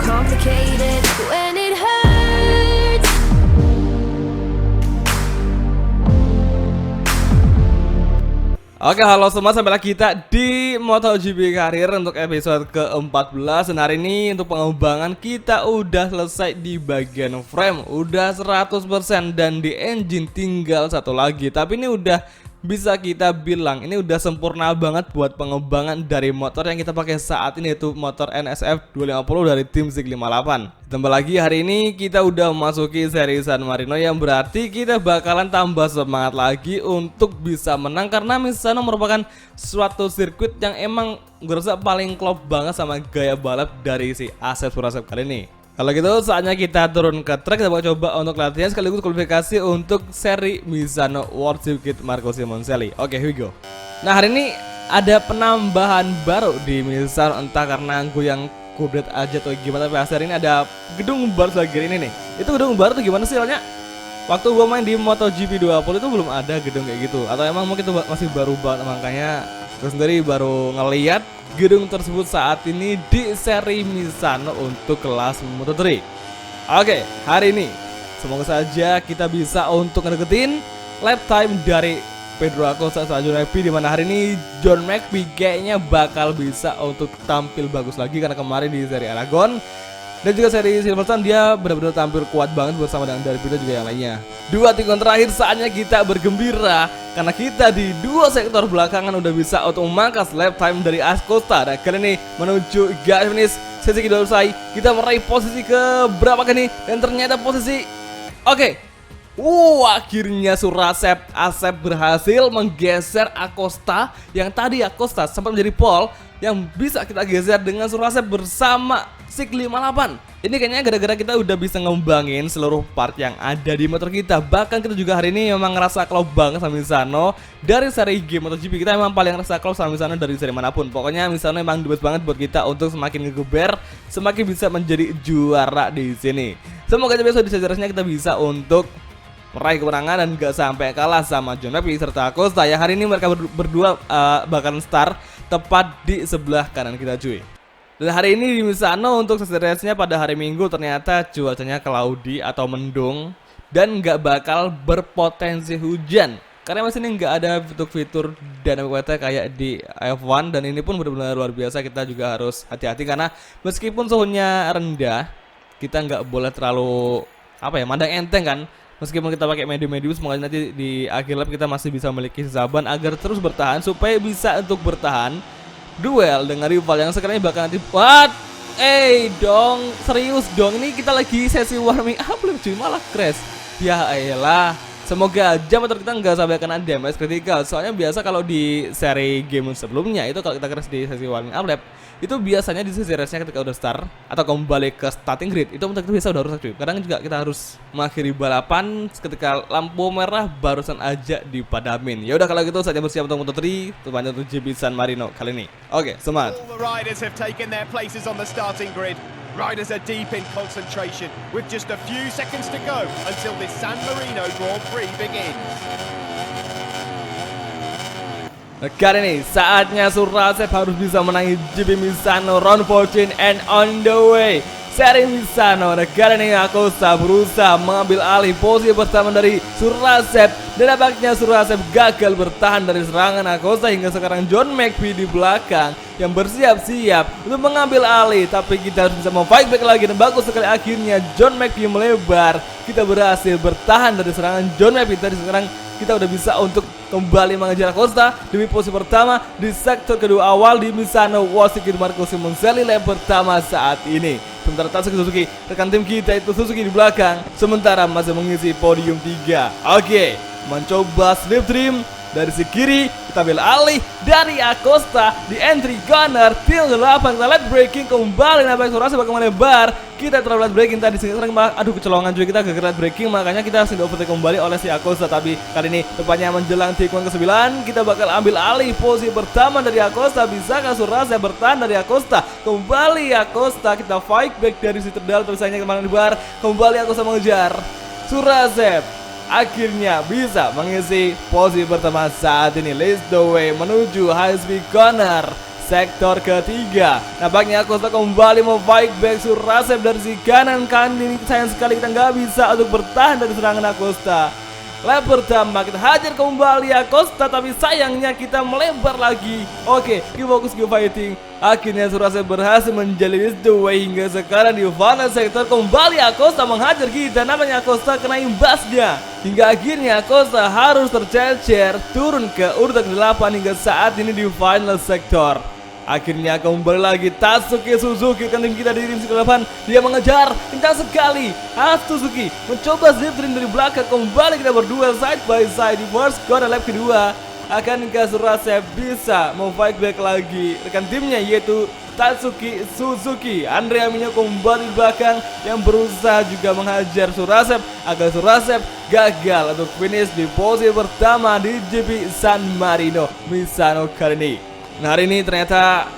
complicated when it hurts. Oke, halo semua, sampai lagi kita di MotoGP Karir untuk episode ke-14. Dan hari ini untuk pengembangan kita udah selesai di bagian frame, udah 100%, dan di engine tinggal satu lagi. Tapi ini udah bisa kita bilang ini udah sempurna banget buat pengembangan dari motor yang kita pakai saat ini, yaitu motor NSF 250 dari tim Zik 58. Tambah lagi hari ini kita udah memasuki seri San Marino, yang berarti kita bakalan tambah semangat lagi untuk bisa menang, karena Misano merupakan suatu sirkuit yang emang gue rasa paling klop banget sama gaya balap dari si Asep Surasep kali ini. Kalau gitu saatnya kita turun ke track, kita bakal coba untuk latihan sekaligus kualifikasi untuk seri Misano World Circuit Marco Simoncelli. Oke, here we go. Nah, hari ini ada penambahan baru di Misano, entah karena gue yang kudet aja atau gimana, tapi hari ini ada gedung baru lagi ini nih. Itu gedung baru tuh gimana sih soalnya? Waktu gue main di MotoGP 20 itu belum ada gedung kayak gitu, atau emang mungkin itu masih baru banget, makanya gue sendiri baru ngeliat gedung tersebut saat ini di seri Misano untuk kelas Moto3. Oke, hari ini semoga saja kita bisa untuk ngedeketin lap time dari Pedro Acosta saat John McPhee, dimana hari ini John McPhee kayaknya bakal bisa untuk tampil bagus lagi, karena kemarin di seri Aragon dan juga seri Silverstone dia benar-benar tampil kuat banget bersama dengan Darvino juga yang lainnya. Dua tikungan terakhir saatnya kita bergembira, karena kita di dua sektor belakangan udah bisa untuk memangkas lap time dari Acosta. Dan kali ini menuju garis finish, sesi kedua selesai, kita meraih posisi ke berapa kali, dan ternyata posisi akhirnya Asep berhasil menggeser Acosta, yang tadi Acosta sempat menjadi pole yang bisa kita geser dengan Surasep bersama Zik 58. Ini kayaknya gara-gara kita udah bisa ngembangin seluruh part yang ada di motor kita. Bahkan kita juga hari ini memang ngerasa klop banget sama Misano. Dari seri game MotoGP kita memang paling ngerasa klop sama Misano dari seri manapun. Pokoknya Misano emang the best banget buat kita untuk semakin ngegeber, semakin bisa menjadi juara di sini. Semoga aja besok di seri-serinya kita bisa untuk meraih kemenangan dan gak sampai kalah sama John McPhee serta Acosta. Ya, hari ini mereka berdua bakalan start tepat di sebelah kanan kita, cuy. Dan hari ini di Misano untuk sesi race-nya pada hari Minggu ternyata cuacanya cloudy atau mendung dan gak bakal berpotensi hujan, karena masih ini nggak ada fitur dynamic weather kayak di F1. Dan ini pun benar-benar luar biasa, kita juga harus hati-hati karena meskipun suhunya rendah, kita nggak boleh terlalu mandang enteng kan. Meskipun kita pakai medium, semoga nanti di akhir lap kita masih bisa memiliki saban agar terus bertahan, supaya bisa untuk bertahan duel dengan rival yang sekarang bakal nanti serius dong, ini kita lagi sesi warming up loh cuy, malah crash. Ya elah, semoga aja motor kita nggak sampai kena damage critical. Soalnya biasa kalau di seri game sebelumnya itu kalau kita crash di sesi warming up lap, itu biasanya di sesi race-nya ketika udah start atau kembali ke starting grid, itu motor kita biasa udah rusak cuy. Kadang juga kita harus mengakhiri balapan ketika lampu merah barusan aja dipadamin. Ya udah, kalau gitu saatnya bersiap untuk Moto3 terpanjang untuk GP San Marino kali ini. Oke, semangat. All the riders have taken their places on the starting grid. Riders are deep in concentration with just a few seconds to go until this San Marino Grand Prix begins. Kali ini saatnya Surasep harus bisa menangi GP Misano Round 14 and on the way. Seri Misano, kali ini Acosta berusaha mengambil alih posisi pertama dari Surasep, dan nampaknya Surasep gagal bertahan dari serangan Acosta hingga sekarang John McPhee di belakang yang bersiap-siap untuk mengambil alih. Tapi kita harus bisa fight back lagi, dan bagus sekali akhirnya John McPhee melebar. Kita berhasil bertahan dari serangan John McPhee. Tadi sekarang kita udah bisa untuk kembali mengejar Acosta demi posisi pertama di sektor kedua awal di Misano World Circuit Marco Simoncelli lap pertama saat ini. Sementara Tatsuki Suzuki, rekan tim kita itu Suzuki di belakang, sementara masih mengisi podium 3. Oke, mencoba slip trim dari si kiri, kita ambil alih dari Acosta di entry corner. Til 8 kita light braking kembali, nampaknya Surasep bakal melebar. Kita terlalu light braking tadi, sering kecolongan juga kita gagal light braking, makanya kita harus overtake kembali oleh si Acosta. Tapi kali ini tepatnya menjelang tikungan ke-9, kita bakal ambil alih posisi pertama dari Acosta. Bisakah Surasep bertahan dari Acosta? Kembali Acosta, kita fight back dari si Terdal, tulisannya kemana di bar. Kembali Acosta mengejar Surasep, akhirnya bisa mengisi posisi pertama saat ini. Leads the way menuju high speed corner sektor ketiga. Nampaknya Acosta kembali memfight back Surasep dari si kanan. Ini sayang sekali kita nggak bisa untuk bertahan dari serangan Acosta. Lap pertama kita hajar kembali Acosta, tapi sayangnya kita melebar lagi. Oke, kita fokus ke fighting. Akhirnya Surasep berhasil menjalin the way hingga sekarang di final sektor. Kembali Acosta menghajar kita, namanya Acosta kena imbasnya. Hingga akhirnya Acosta harus tercecer turun ke urutan ke-8 hingga saat ini di final sektor. Akhirnya kembali lagi Tatsuki Suzuki kan tim kita di ring ke-8. Dia mengejar kencang sekali. Suzuki mencoba zip dari belakang. Kembali kita berduel side by side di first corner lap kedua. Akankah Surasep bisa memfight back lagi rekan timnya yaitu Tatsuki Suzuki? Andrea Minyo kembali di belakang yang berusaha juga menghajar Surasep agar Surasep gagal untuk finish di posisi pertama di GP San Marino Misano kali ini. Nah, hari ini ternyata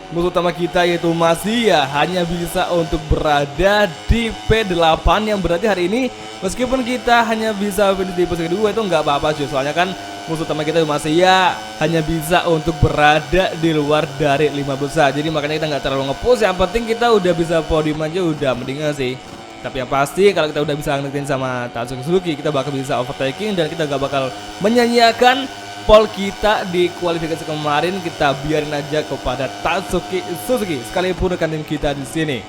musuh utama kita yaitu Mazia hanya bisa untuk berada di P8, yang berarti hari ini meskipun kita hanya bisa finish di posisi kedua itu nggak apa-apa cuy. Soalnya kan musuh utama kita Mazia hanya bisa untuk berada di luar dari 5 besar. Jadi makanya kita nggak terlalu nge-push. Yang penting kita udah bisa podium aja udah mendingan sih. Tapi yang pasti kalau kita udah bisa ngetin sama Tatsuki Suzuki, kita bakal bisa overtaking dan kita gak bakal menyanyiakan pole kita di kualifikasi kemarin. Kita biarin aja kepada Tatsuki Suzuki sekalipun rekan tim kita di sini.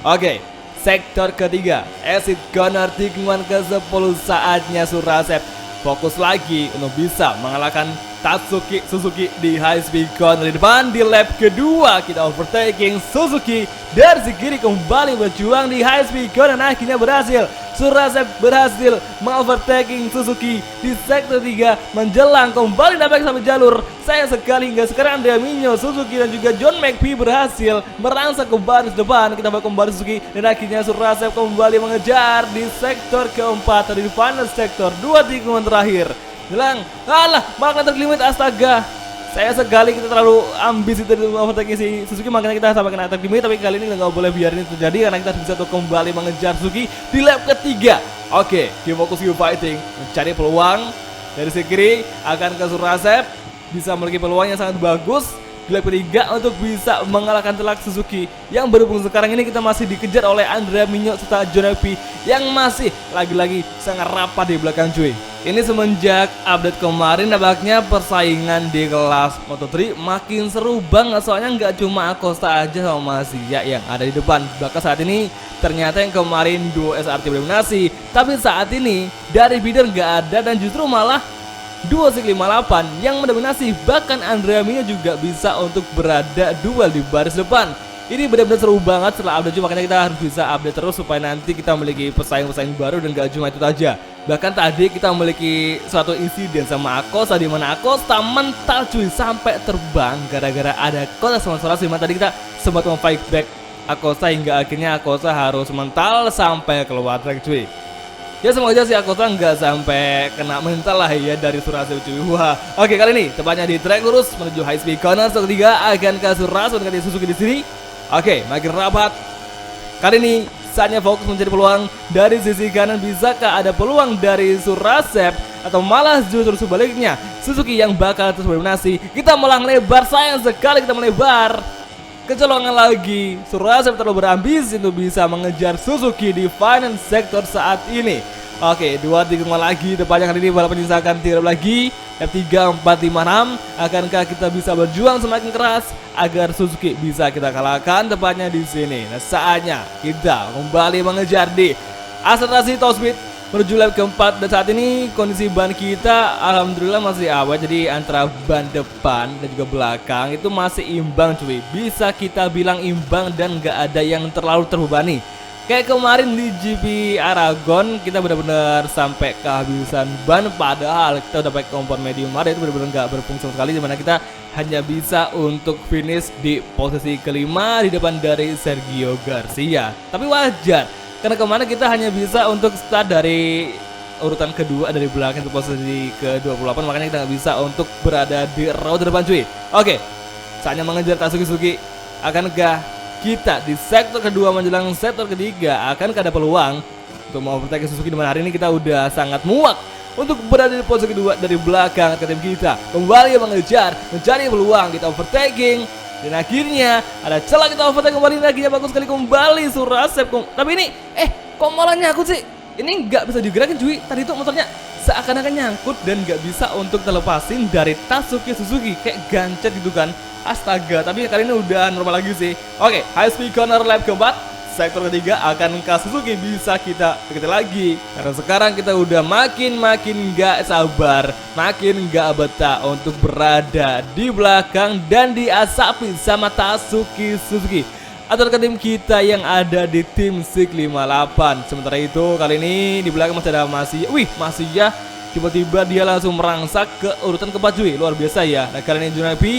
Oke, sektor ketiga, exit corner tikungan ke-10. Saatnya Surasep fokus lagi untuk bisa mengalahkan Tatsuki Suzuki di high speed corner di depan. Di lap kedua kita overtaking Suzuki dari si kiri, kembali berjuang di high speed corner. Akhirnya berhasil, Surasep berhasil mengovertaking Suzuki di sektor 3 menjelang kembali nampaknya sampai jalur. Sayang sekali hingga sekarang Andrea Minyo, Suzuki dan juga John McPhee berhasil merangsek ke baris depan. Kita bakal kembali Suzuki dan akhirnya Surasep kembali mengejar di sektor keempat di final sektor. 2 tikungan terakhir bilang, alah magnetic limit, astaga. Saya sekali kita terlalu ambisi dari overtaking si Suzuki, makanya kita sampai kena attack limit. Tapi kali ini nggak boleh biarin itu terjadi karena kita bisa tuh kembali mengejar Suzuki di lap ketiga. Oke, kita fokus ke fighting, mencari peluang dari si kiri. Akan ke Surasep bisa memiliki peluang yang sangat bagus di lap ketiga untuk bisa mengalahkan telak Suzuki. Yang berhubung sekarang ini kita masih dikejar oleh Andrea Minyo serta John McPhee yang masih lagi-lagi sangat rapat di belakang cuy. Ini semenjak update kemarin nampaknya persaingan di kelas Moto3 makin seru banget. Soalnya nggak cuma Acosta aja sama Mazia yang ada di depan. Bahkan saat ini ternyata yang kemarin duo SRT eliminasi, tapi saat ini dari Bider nggak ada dan justru malah duo Sig 58 yang mendominasi. Bahkan Andrea Minyo juga bisa untuk berada duel di baris depan. Ini benar-benar seru banget setelah update, makanya kita harus bisa update terus supaya nanti kita memiliki pesaing-pesaing baru dan gak cuma itu aja. Bahkan tadi kita memiliki suatu insiden sama Acosta di mana Acosta mental cuy sampai terbang gara-gara ada Acosta sama Surasep. Tadi kita sempat memfight back Acosta hingga akhirnya Acosta harus mental sampai keluar track cuy. Ya semoga sih Acosta nggak sampai kena mental lah ya dari Surasep cuy. Wah, oke, kali ini tepatnya di track lurus menuju high speed corner ketiga akan ke Surasep dengan Suzuki di sini. Oke, makin rapat. Kali ini saatnya fokus mencari peluang dari sisi kanan. Bisakah ada peluang dari Surasep atau malah justru sebaliknya Suzuki yang bakal terus berdominasi? Kita malah melebar, sayang sekali kita melebar. Kecolongan lagi, Surasep terlalu berambisi untuk bisa mengejar Suzuki di final sektor saat ini. Oke, 2 tikungan lagi depannya kali ini balapan menyisakan 3 lagi. F3, 4, 5, 6. Akankah kita bisa berjuang semakin keras agar Suzuki bisa kita kalahkan tepatnya di sini? Nah, saatnya kita kembali mengejar di akselerasi top speed menuju lap keempat. Dan saat ini kondisi ban kita alhamdulillah masih awet. Jadi antara ban depan dan juga belakang itu masih imbang cuy. Bisa kita bilang imbang dan gak ada yang terlalu terbebani. Kayak kemarin di GP Aragon kita benar-benar sampai kehabisan ban, padahal kita udah pakai kompor medium hard, itu benar-benar nggak berfungsi sama sekali, dimana kita hanya bisa untuk finish di posisi kelima di depan dari Sergio Garcia. Tapi wajar karena kemarin kita hanya bisa untuk start dari urutan kedua dari belakang ke posisi ke-28, makanya kita nggak bisa untuk berada di row terdepan cuy. Oke, saatnya mengejar Tatsuki Suzuki. Akankah kita di sektor kedua menjelang sektor ketiga akan ada peluang untuk mengovertake Suzuki, di mana hari ini kita udah sangat muak untuk berada di posisi kedua dari belakang ke tim kita. Kembali mengejar, mencari peluang, kita overtaking Dan akhirnya ada celah kita overtake kembali. Akhirnya bagus sekali kembali Surasep. Tapi ini kok malah nyangkut sih? Ini nggak bisa digerakin cuy. Tadi itu motornya seakan-akan nyangkut dan nggak bisa untuk terlepasin dari Tatsuki Suzuki. Kayak gancet gitu kan. Astaga, tapi kali ini udah normal lagi sih. Oke, high speed corner lap keempat. Sektor ketiga akankah Suzuki bisa kita ikuti lagi? Karena sekarang kita udah makin gak sabar, makin gak betah untuk berada di belakang dan diasapi sama Tatsuki Suzuki atau tim kita yang ada di tim SIG 58. Sementara itu kali ini di belakang masih ada masih ya. Tiba-tiba dia langsung merangsak ke urutan keempat cuy. Luar biasa ya. Nah kali ini Junapi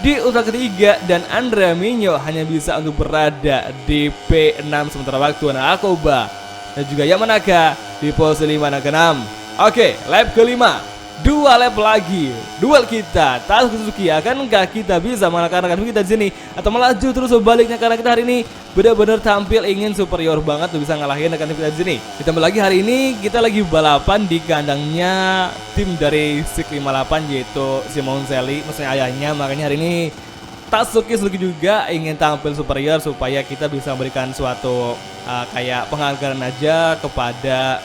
di urutan ketiga dan Andrea Minyo hanya bisa untuk berada di P6 sementara waktu Akoba dan juga Yamanaka di posisi 5 dan ke-6. Oke, lap kelima. 2 lap lagi. Duel kita Tatsuki Suzuki, akankah kita bisa mengalahkan rekan kita di sini atau melaju terus sebaliknya karena kita hari ini benar-benar tampil ingin superior banget tuh bisa ngalahin rekan kita di sini. Ditambah lagi hari ini kita lagi balapan di kandangnya tim dari SIG 58 yaitu Simon Selly, maksudnya ayahnya. Makanya hari ini Tatsuki Suzuki juga ingin tampil superior supaya kita bisa memberikan suatu kayak penghargaan aja kepada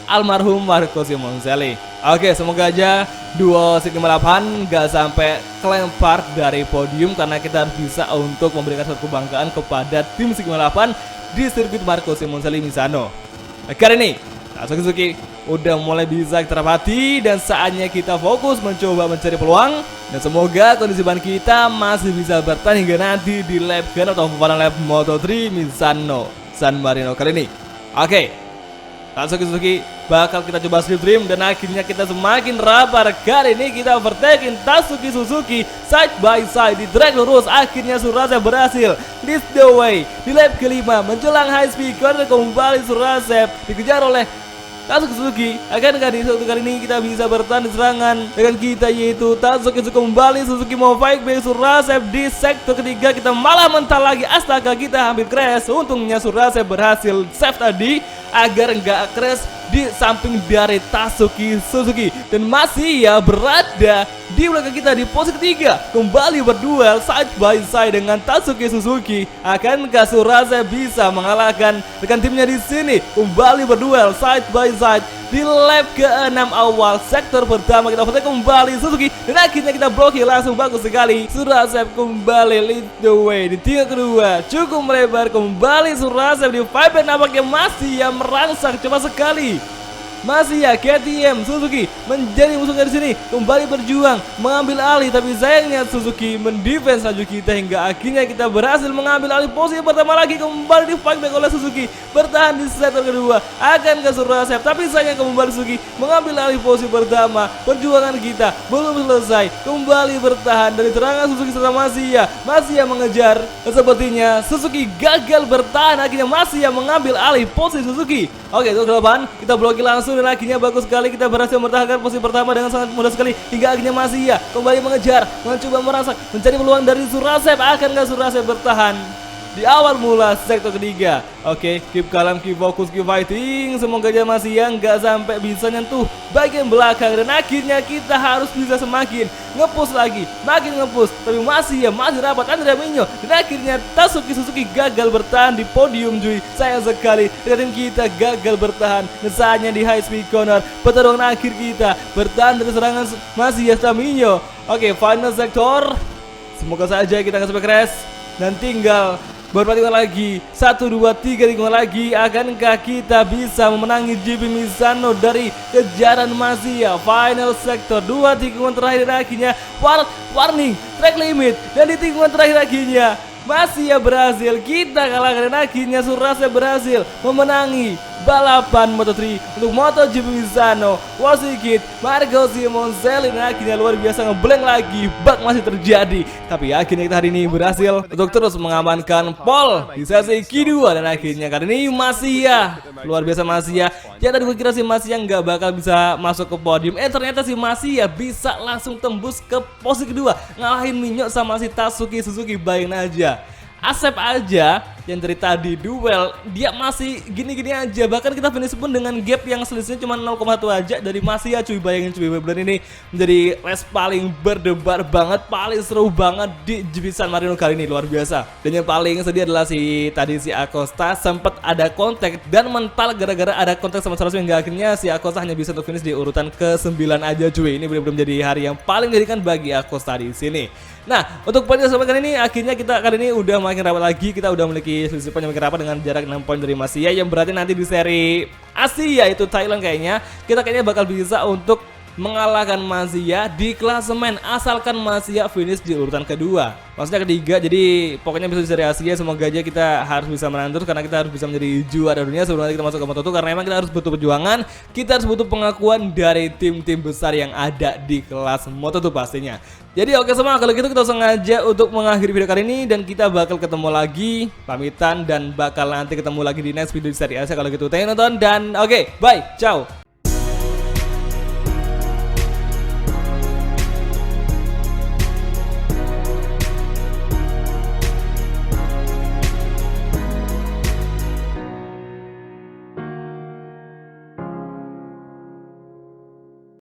almarhum Marco Simoncelli. Oke, semoga aja duo SIG 58 gak sampai kelempar dari podium karena kita harus bisa untuk memberikan suatu kebanggaan kepada tim SIG 58 di sirkuit Marco Simoncelli Misano. Nah, kali ini Tatsuki Suzuki udah mulai bisa terapati dan saatnya kita fokus mencoba mencari peluang dan semoga kondisi ban kita masih bisa bertahan hingga nanti di lap gen atau lap Moto3 Misano San Marino kali ini. Oke, Tatsuki Suzuki bakal kita coba slipstream dan akhirnya kita semakin rabar. Kali ini kita overtaking Tatsuki Suzuki side by side di track lurus. Akhirnya Surasep berhasil lead the way di lap kelima menjelang high speed corner kembali. Surasep dikejar oleh Tatsuki Suzuki. Akankah di satu kali ini kita bisa bertahan di serangan dengan kita yaitu Tatsuki Suzuki kembali. Suzuki mau fight back Surasep di sektor ketiga. Kita malah mental lagi. Astaga, kita hampir crash. Untungnya Surasep berhasil save tadi agar nggak crash di samping dari Tatsuki Suzuki dan masih ya berada di belakang kita di posisi ketiga kembali berduel side by side dengan Tatsuki Suzuki. Akankah Surasep bisa mengalahkan rekan timnya di sini? Kembali berduel side by side di lap ke-6 awal sektor pertama. Kita foto kembali Suzuki dan akhirnya kita blokir langsung. Bagus sekali Surasep kembali lead the way di tiga kedua cukup melebar kembali. Surasep di 5 nampaknya masih ya merangsang cepat sekali. Masih ya KTM Suzuki menjadi musuhnya di sini kembali berjuang mengambil alih, tapi sayangnya Suzuki mendefense laju kita hingga akhirnya kita berhasil mengambil alih posisi pertama lagi. Kembali di fight back oleh Suzuki bertahan di sektor kedua akan ke Surasep, tapi sayang kembali Suzuki mengambil alih posisi pertama. Perjuangan kita belum selesai, kembali bertahan dari serangan Suzuki serta Masih ya mengejar. Sepertinya Suzuki gagal bertahan, akhirnya Masih ya mengambil alih posisi Suzuki. Oke, itu ke-8 kita blokir langsung dan akhirnya bagus sekali kita berhasil mempertahankan posisi pertama dengan sangat mudah sekali hingga akhirnya Masih ya kembali mengejar, mencoba merangsek mencari peluang dari Surasep. Akankah Surasep bertahan di awal mula sektor ketiga? Oke, keep calm, keep fokus, keep fighting. Semoga aja Masih ya nggak sampai bisa nyentuh bagian belakang dan akhirnya kita harus bisa semakin ngepush lagi, makin ngepush, tapi Masih ya masih rapat Andrea Minyo dan akhirnya Tatsuki Suzuki gagal bertahan di podium cuy. Sayang sekali tim kita gagal bertahan dan saatnya di high speed corner pertarungan akhir kita bertahan dari serangan Masih ya Minyo. Oke, final sektor. Semoga saja kita nggak sampai crash dan tinggal beberapa tikungan lagi, 1, 2, 3 tikungan lagi. Akankah kita bisa memenangi GP Misano dari kejaran Masih ya? Final sektor 2 tikungan terakhir akhirnya warning track limit dan di tikungan terakhir akhirnya Masih ya berhasil kita kalahkan dan akhirnya Surasep berhasil memenangi balapan Moto3 untuk MotoGP Misano. Wasikit Marco Simoncelli dan akhirnya luar biasa ngeblank lagi, bug masih terjadi, tapi akhirnya kita hari ini berhasil untuk terus mengamankan pole di sesi kedua dan akhirnya kali ini Masih ya luar biasa. Masih ya tadi gue kira si Masih ya nggak bakal bisa masuk ke podium, ternyata si Masih ya bisa langsung tembus ke posisi kedua ngalahin Minyo sama si Tatsuki Suzuki. Bayangin aja, Asep aja yang dari tadi duel dia masih gini-gini aja. Bahkan kita finish pun dengan gap yang selisihnya cuma 0,1 aja dari Masia cuy. Bayangin cuy, bener ini menjadi race paling berdebar banget, paling seru banget di GP San Marino kali ini, luar biasa. Dan yang paling sedih adalah si Acosta sempat ada kontak dan mental gara-gara ada kontak sama Saraswing, hingga akhirnya si Acosta hanya bisa untuk finish di urutan ke-9 aja cuy. Ini benar-benar menjadi hari yang paling mengerikan bagi Acosta di sini. Nah, untuk poinnya sampai kali ini akhirnya kita kali ini udah makin rapat lagi. Kita udah memiliki selisih poin yang makin rapat dengan jarak 6 poin dari Masia, yang berarti nanti di seri Asia itu Thailand kayaknya kita bakal bisa untuk mengalahkan Masia di klasemen asalkan Masia finish di urutan kedua. Maksudnya ketiga, jadi pokoknya bisa di seri Asia semoga aja kita harus bisa menang terus karena kita harus bisa menjadi juara dunia sebelum nanti kita masuk ke Moto2, karena memang kita harus butuh perjuangan, kita harus butuh pengakuan dari tim-tim besar yang ada di kelas Moto2 pastinya. Jadi oke semua, kalau gitu kita langsung aja untuk mengakhiri video kali ini dan kita bakal ketemu lagi, pamitan dan bakal nanti ketemu lagi di next video di seri Asia. Kalau gitu thank you nonton dan oke, bye, ciao.